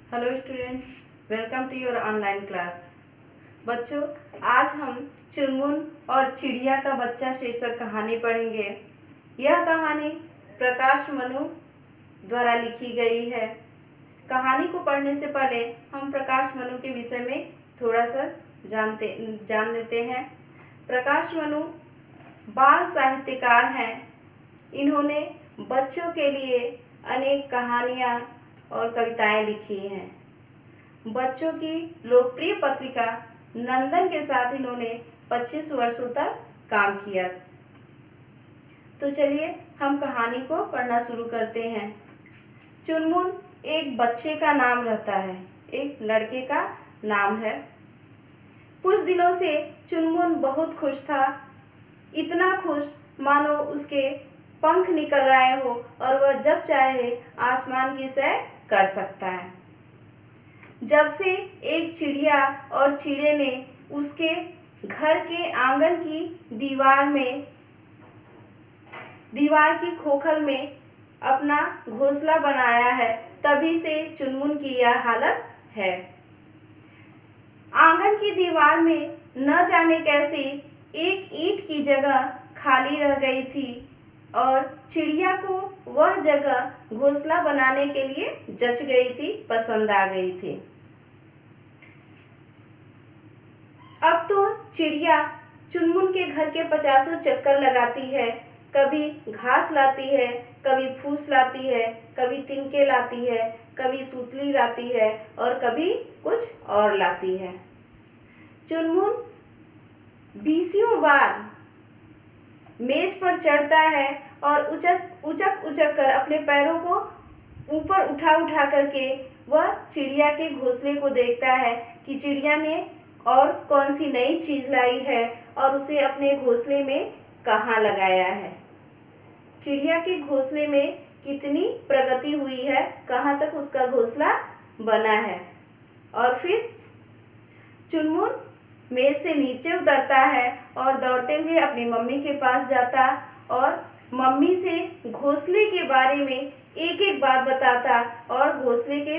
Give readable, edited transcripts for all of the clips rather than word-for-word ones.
Hello students, welcome to your online class. बच्चों, आज हम चुनमुन और चिड़िया का बच्चा शीर्षक कहानी पढ़ेंगे। यह कहानी प्रकाश मनु द्वारा लिखी गई है। कहानी को पढ़ने से पहले हम प्रकाश मनु के विषय में थोड़ा सा जान लेते हैं। प्रकाश मनु बाल साहित्यकार हैं। इन्होंने बच्चों के लिए अनेक कहानियाँ और कविताएं लिखी हैं। बच्चों की लोकप्रिय पत्रिका नंदन के साथ इन्होंने 25 वर्षों तक काम किया। तो चलिए हम कहानी को पढ़ना शुरू करते हैं। चुनमुन एक बच्चे का नाम रहता है, एक लड़के का नाम है। कुछ दिनों से चुनमुन बहुत खुश था, इतना खुश मानो उसके पंख निकल आए हो और वह जब चाहे आसमान की सैर कर सकता है। जब से एक चिड़िया और चिड़े ने उसके घर के आंगन की दीवार की खोखल में अपना घोंसला बनाया है, तभी से चुनमुन की यह हालत है। आंगन की दीवार में न जाने कैसे एक ईंट की जगह खाली रह गई थी और चिड़िया को वह जगह घोंसला बनाने के लिए जच गई थी, पसंद आ गई थी। अब तो चिड़िया चुनमुन के घर के 50 चक्कर लगाती है। कभी घास लाती है, कभी फूस लाती है, कभी तिनके लाती है, कभी सूतली लाती है और कभी कुछ और लाती है। चुनमुन 20 बार मेज पर चढ़ता है और उचक कर अपने पैरों को ऊपर उठा करके वह चिड़िया के घोंसले को देखता है कि चिड़िया ने और कौन सी नई चीज लाई है और उसे अपने घोंसले में कहाँ लगाया है। चिड़िया के घोंसले में कितनी प्रगति हुई है, कहाँ तक उसका घोंसला बना है। और फिर चुनमुन मेज से नीचे उतरता है और दौड़ते हुए अपनी मम्मी के पास जाता और मम्मी से घोंसले के बारे में एक एक बात बताता और घोंसले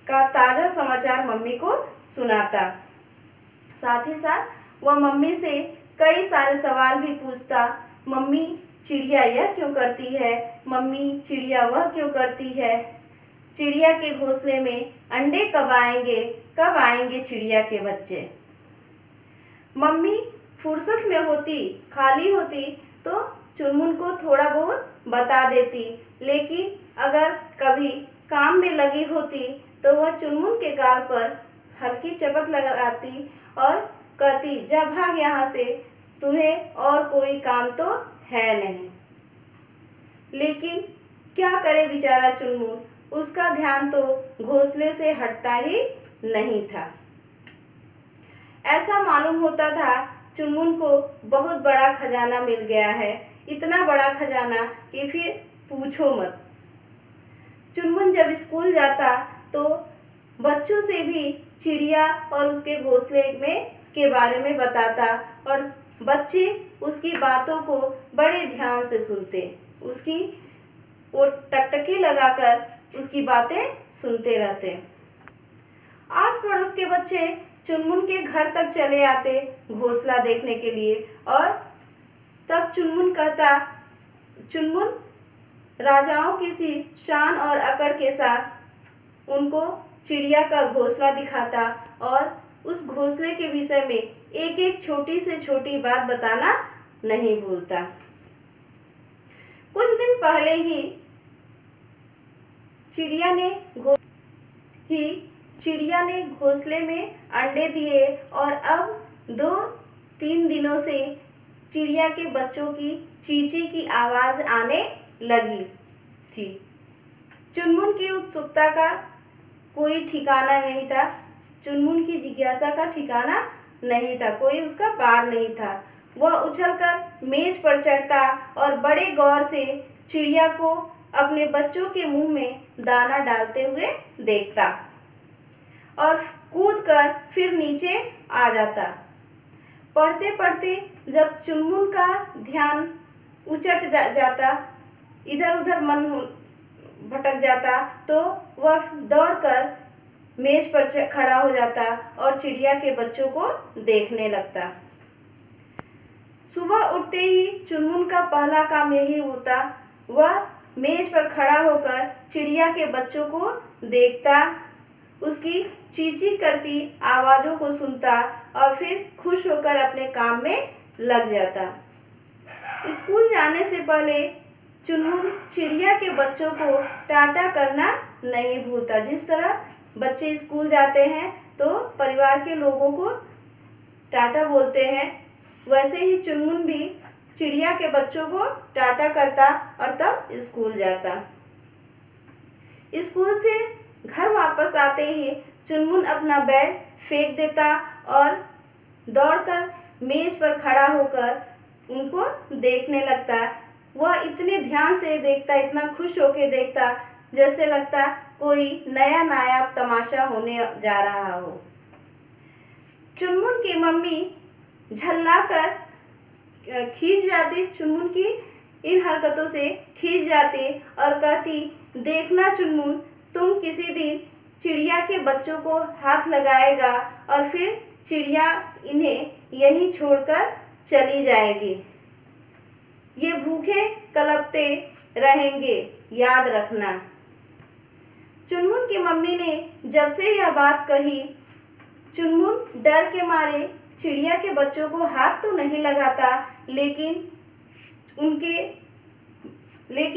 का ताज़ा समाचार मम्मी को सुनाता। साथ ही साथ वह मम्मी से कई सारे सवाल भी पूछता। मम्मी, चिड़िया यह क्यों करती है? मम्मी, चिड़िया वह क्यों करती है? चिड़िया के घोंसले में अंडे कब आएंगे चिड़िया के बच्चे? मम्मी फुर्सत में होती, खाली होती तो चुनमुन को थोड़ा बहुत बता देती, लेकिन अगर कभी काम में लगी होती तो वह चुनमुन के गाल पर हल्की चपत लगाती और कहती, जा भाग यहाँ से, तुम्हें और कोई काम तो है नहीं। लेकिन क्या करे बेचारा चुनमुन, उसका ध्यान तो घोंसले से हटता ही नहीं था। ऐसा मालूम होता था चुनमुन को बहुत बड़ा खजाना मिल गया है, इतना बड़ा खजाना कि फिर पूछो मत। चुनमुन जब स्कूल जाता तो बच्चों से भी चिड़िया और उसके घोंसले के बारे में बताता और बच्चे उसकी बातों को बड़े ध्यान से सुनते, उसकी और टकटकी लगाकर उसकी बातें सुनते रहते। आस पड़ोस के बच्चे चुनमुन के घर तक चले आते घोंसला देखने के लिए और तब चुनमुन कहता, चुनमुन राजाओं की सी शान और अकड़ के साथ उनको चिड़िया का घोंसला दिखाता और उस घोंसले के विषय में एक एक छोटी से छोटी बात बताना नहीं भूलता। कुछ दिन पहले ही चिड़िया ने घोंसले में अंडे दिए और अब 2-3 दिनों से चिड़िया के बच्चों की चींची की आवाज़ आने लगी थी। चुनमुन की उत्सुकता का कोई ठिकाना नहीं था, चुनमुन की जिज्ञासा का ठिकाना नहीं था, कोई उसका पार नहीं था। वह उछलकर मेज पर चढ़ता और बड़े गौर से चिड़िया को अपने बच्चों के मुंह में दाना डालते हुए देखता और कूदकर फिर नीचे आ जाता। पढ़ते पढ़ते जब चुनमुन का ध्यान उचट जाता, इधर उधर भटक जाता तो वह दौड़कर मेज पर खड़ा हो जाता और चिड़िया के बच्चों को देखने लगता। सुबह उठते ही चुनमुन का पहला काम यही होता, वह मेज पर खड़ा होकर चिड़िया के बच्चों को देखता, उसकी चींची करती आवाज़ों को सुनता और फिर खुश होकर अपने काम में लग जाता। स्कूल जाने से पहले चुनमुन चिड़िया के बच्चों को टाटा करना नहीं भूलता। जिस तरह बच्चे स्कूल जाते हैं तो परिवार के लोगों को टाटा बोलते हैं, वैसे ही चुनमुन भी चिड़िया के बच्चों को टाटा करता और तब स्कूल जाता। स्कूल से घर वापस आते ही चुनमुन अपना बैग फेंक देता और दौड़कर मेज पर खड़ा होकर उनको देखने लगता। वह इतने ध्यान से देखता, इतना खुश होकर देखता, जैसे लगता कोई नया नायाब तमाशा होने जा रहा हो। चुनमुन की मम्मी झल्लाकर खींच जाती, चुनमुन की इन हरकतों से खींच जाती और कहती, देखना चुनमुन, तुम किसी दिन चिड़िया के बच्चों को हाथ लगाएगा और फिर चिड़िया इन्हें यहीं छोड़कर चली जाएगी। ये भूखे कलपते रहेंगे, याद रखना। चुनमुन की मम्मी ने जब से यह बात कही, चुनमुन डर के मारे चिड़िया के बच्चों को हाथ तो नहीं लगाता, लेकिन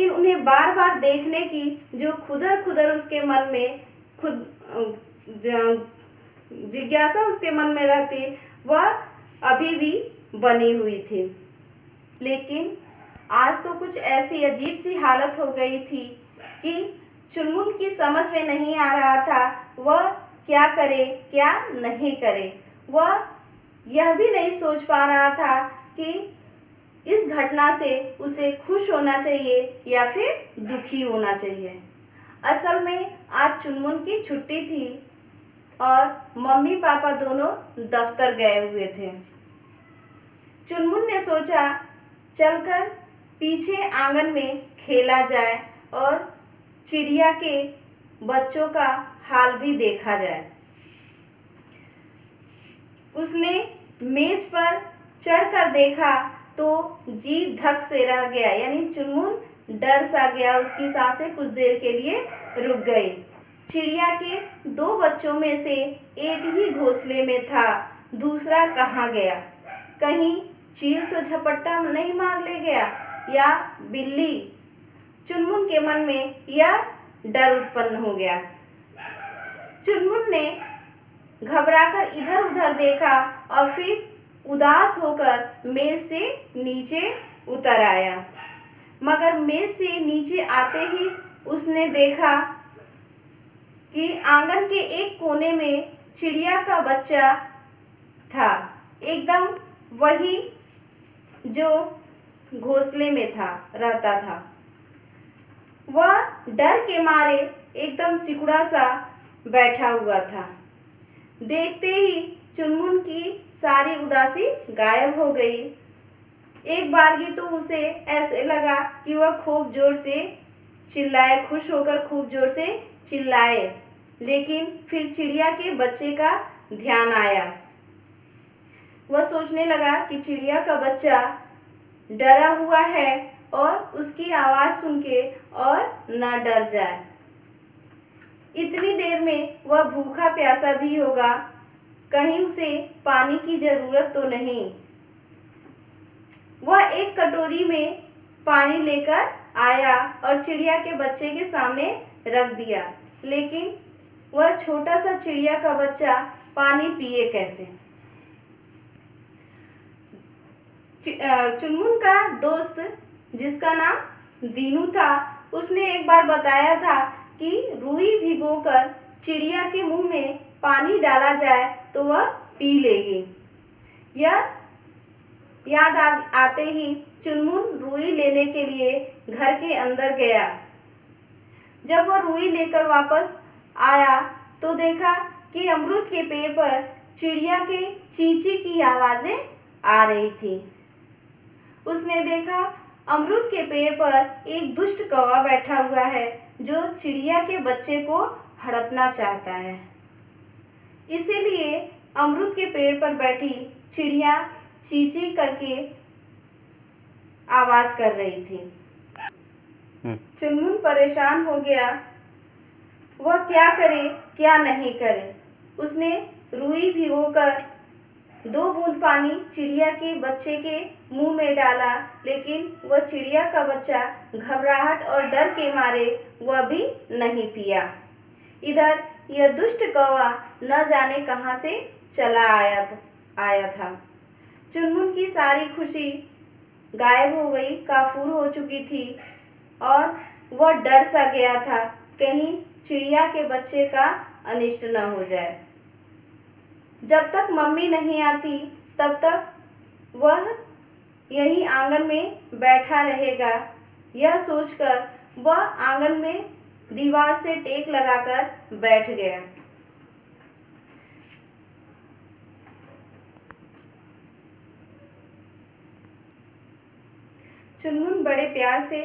उन्हें बार बार देखने की जो खुदर उसके मन में जिज्ञासा उसके मन में रहती, वह अभी भी बनी हुई थी। लेकिन आज तो कुछ ऐसी अजीब सी हालत हो गई थी कि चुनमुन की समझ में नहीं आ रहा था वह क्या करे क्या नहीं करे। वह यह भी नहीं सोच पा रहा था कि इस घटना से उसे खुश होना चाहिए या फिर दुखी होना चाहिए। असल में आज चुनमुन की छुट्टी थी और मम्मी पापा दोनों दफ्तर गए हुए थे। चुनमुन ने सोचा चलकर पीछे आंगन में खेला जाए और चिड़िया के बच्चों का हाल भी देखा जाए। उसने मेज पर चढ़कर देखा तो जी धक से रह गया, यानी चुनमुन डर सा गया, उसकी सांसें कुछ देर के लिए रुक गई। चिड़िया के दो बच्चों में से एक ही घोंसले में था, दूसरा कहाँ गया? कहीं चील तो झपट्टा नहीं मार ले गया या बिल्ली? चुनमुन के मन में यह डर उत्पन्न हो गया। चुनमुन ने घबराकर इधर उधर देखा और फिर उदास होकर मेज से नीचे उतर आया। मगर मेज से नीचे आते ही उसने देखा कि आंगन के एक कोने में चिड़िया का बच्चा था, एकदम वही जो घोंसले में रहता था। वह डर के मारे एकदम सिकुड़ा सा बैठा हुआ था। देखते ही चुनमुन की सारी उदासी गायब हो गई। एक बारगी तो उसे ऐसे लगा कि वह खूब जोर से चिल्लाए, खुश होकर खूब जोर से चिल्लाए, लेकिन फिर चिड़िया के बच्चे का ध्यान आया। वह सोचने लगा कि चिड़िया का बच्चा डरा हुआ है और उसकी आवाज़ सुन के और न डर जाए। इतनी देर में वह भूखा प्यासा भी होगा, कहीं उसे पानी की ज़रूरत तो नहीं। वह एक कटोरी में पानी लेकर आया और चिड़िया के बच्चे के सामने रख दिया, लेकिन वह छोटा सा चिड़िया का बच्चा पानी पिए कैसे? चुनमुन का दोस्त जिसका नाम दीनू था, उसने एक बार बताया था कि रुई भिगोकर चिड़िया के मुंह में पानी डाला जाए तो वह पी लेगी। यह याद आते ही चुनमुन रुई लेने के लिए घर के अंदर गया। जब वह रुई लेकर वापस आया तो देखा कि अमरूद के पेड़ पर चिड़िया के चींची की आवाज़ें आ रही थी। उसने देखा अमरूद के पेड़ पर एक दुष्ट कौवा बैठा हुआ है जो चिड़िया के बच्चे को हड़पना चाहता है। इसीलिए अमरूद के पेड़ पर बैठी चिड़िया ची ची करके आवाज कर रही थी। चुनमुन परेशान हो गया, वह क्या करे क्या नहीं करे। उसने रुई भिगोकर 2 बूंद पानी चिड़िया के बच्चे के मुंह में डाला, लेकिन वह चिड़िया का बच्चा घबराहट और डर के मारे वह भी नहीं पिया। इधर यह दुष्ट कौवा न जाने कहां से चला आया था। चुनमुन की सारी खुशी गायब हो गई, काफूर हो चुकी थी और वह डर सा गया था कहीं चिड़िया के बच्चे का अनिष्ट न हो जाए। जब तक मम्मी नहीं आती तब तक वह यहीं आंगन में बैठा रहेगा। यह सोचकर वह आंगन में दीवार से टेक लगाकर बैठ गया। चुनमुन बड़े प्यार से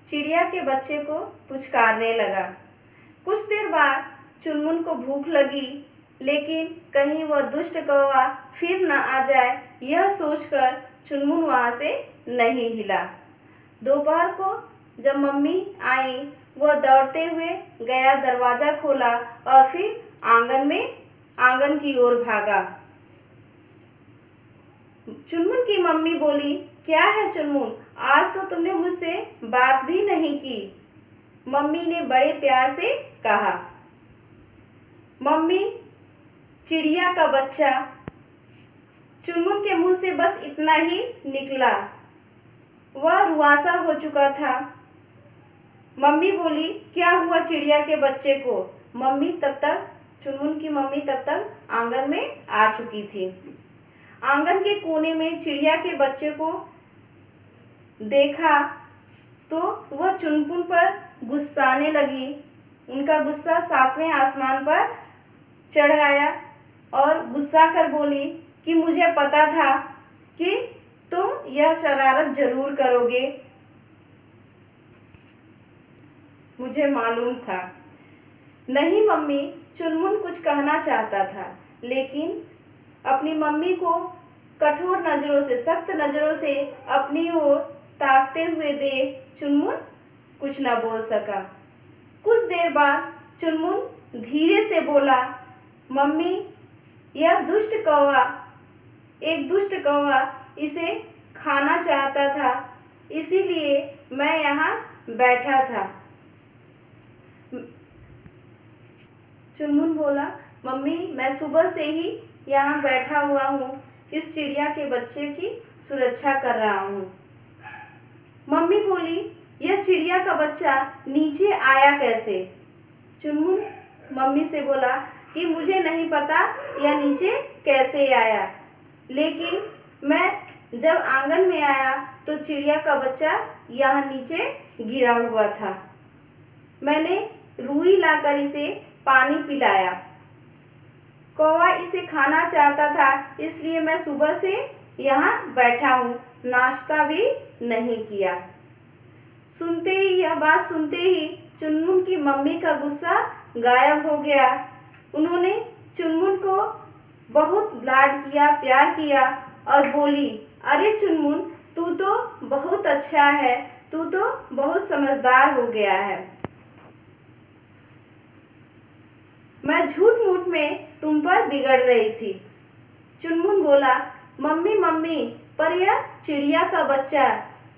चिड़िया के बच्चे को पुचकारने लगा। कुछ देर बाद चुनमुन को भूख लगी, लेकिन कहीं वह दुष्ट कौवा फिर न आ जाए, यह सोचकर चुनमुन वहां से नहीं हिला। दोपहर को जब मम्मी आई, वह दौड़ते हुए गया, दरवाजा खोला और फिर आंगन की ओर भागा। चुनमुन की मम्मी बोली, क्या है चुनमुन, आज तो तुमने मुझसे बात भी नहीं की। मम्मी ने बड़े प्यार से कहा। मम्मी, चिड़िया का बच्चा। चुनमुन के मुंह से बस इतना ही निकला। वह रुआसा हो चुका था। मम्मी बोली, क्या हुआ चिड़िया के बच्चे को? चुनमुन की मम्मी तब तक आंगन में आ चुकी थी। आंगन के कोने में चिड़िया के बच्चे को देखा तो वह चुनमुन पर गुस्साने लगी। उनका गुस्सा 7वें आसमान पर चढ़ आया और गुस्सा कर बोली कि मुझे पता था कि तुम यह शरारत जरूर करोगे, मुझे मालूम था। नहीं मम्मी, चुनमुन कुछ कहना चाहता था, लेकिन अपनी मम्मी को कठोर नजरों से, सख्त नजरों से अपनी ओर ताकते हुए देख चुनमुन कुछ न बोल सका। कुछ देर बाद चुनमुन धीरे से बोला, मम्मी, यह एक दुष्ट कौवा इसे खाना चाहता था, इसीलिए मैं यहाँ बैठा था। चुनमुन बोला, मम्मी, मैं सुबह से ही यहाँ बैठा हुआ हूँ, इस चिड़िया के बच्चे की सुरक्षा कर रहा हूँ। मम्मी बोली, यह चिड़िया का बच्चा नीचे आया कैसे? चुनमुन मम्मी से बोला कि मुझे नहीं पता यह नीचे कैसे आया, लेकिन मैं जब आंगन में आया तो चिड़िया का बच्चा यहाँ नीचे गिरा हुआ था। मैंने रुई लाकर इसे पानी पिलाया। कौवा इसे खाना चाहता था, इसलिए मैं सुबह से यहाँ बैठा हूँ, नाश्ता भी नहीं किया। यह बात सुनते ही चुनमुन की मम्मी का गुस्सा गायब हो गया। उन्होंने चुनमुन को बहुत लाड किया, प्यार किया और बोली, अरे चुनमुन, तू तो बहुत अच्छा है, तू तो बहुत समझदार हो गया है। मैं झूठ मूठ में तुम पर बिगड़ रही थी। चुनमुन बोला, मम्मी, पर यह चिड़िया का बच्चा,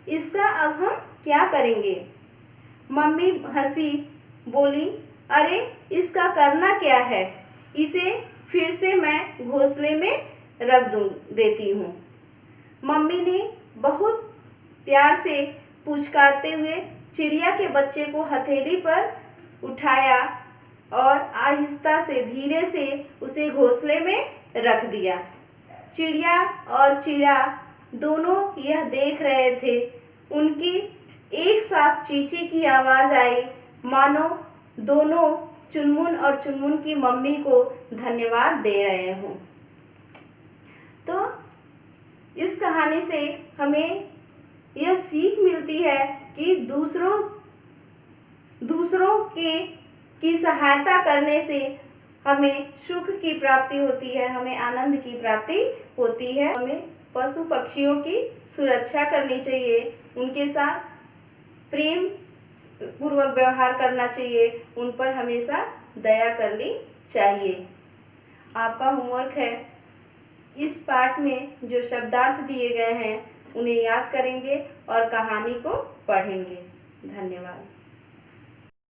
इसका अब हम क्या करेंगे? मम्मी हंसी, बोली, अरे इसका करना क्या है, इसे फिर से मैं घोंसले में रख देती हूँ। मम्मी ने बहुत प्यार से पुचकारते हुए चिड़िया के बच्चे को हथेली पर उठाया और आहिस्ता से, धीरे से उसे घोंसले में रख दिया। चिड़िया और चिड़ा दोनों यह देख रहे थे। उनकी एक साथ चींची की आवाज आई, मानो दोनों चुनमुन और चुनमुन की मम्मी को धन्यवाद दे रहे हों। तो इस कहानी से हमें यह सीख मिलती है कि दूसरों दूसरों की सहायता करने से हमें सुख की प्राप्ति होती है, हमें आनंद की प्राप्ति होती है। हमें पशु पक्षियों की सुरक्षा करनी चाहिए, उनके साथ प्रेम पूर्वक व्यवहार करना चाहिए, उन पर हमेशा दया करनी चाहिए। आपका होमवर्क है, इस पाठ में जो शब्दार्थ दिए गए हैं उन्हें याद करेंगे और कहानी को पढ़ेंगे। धन्यवाद।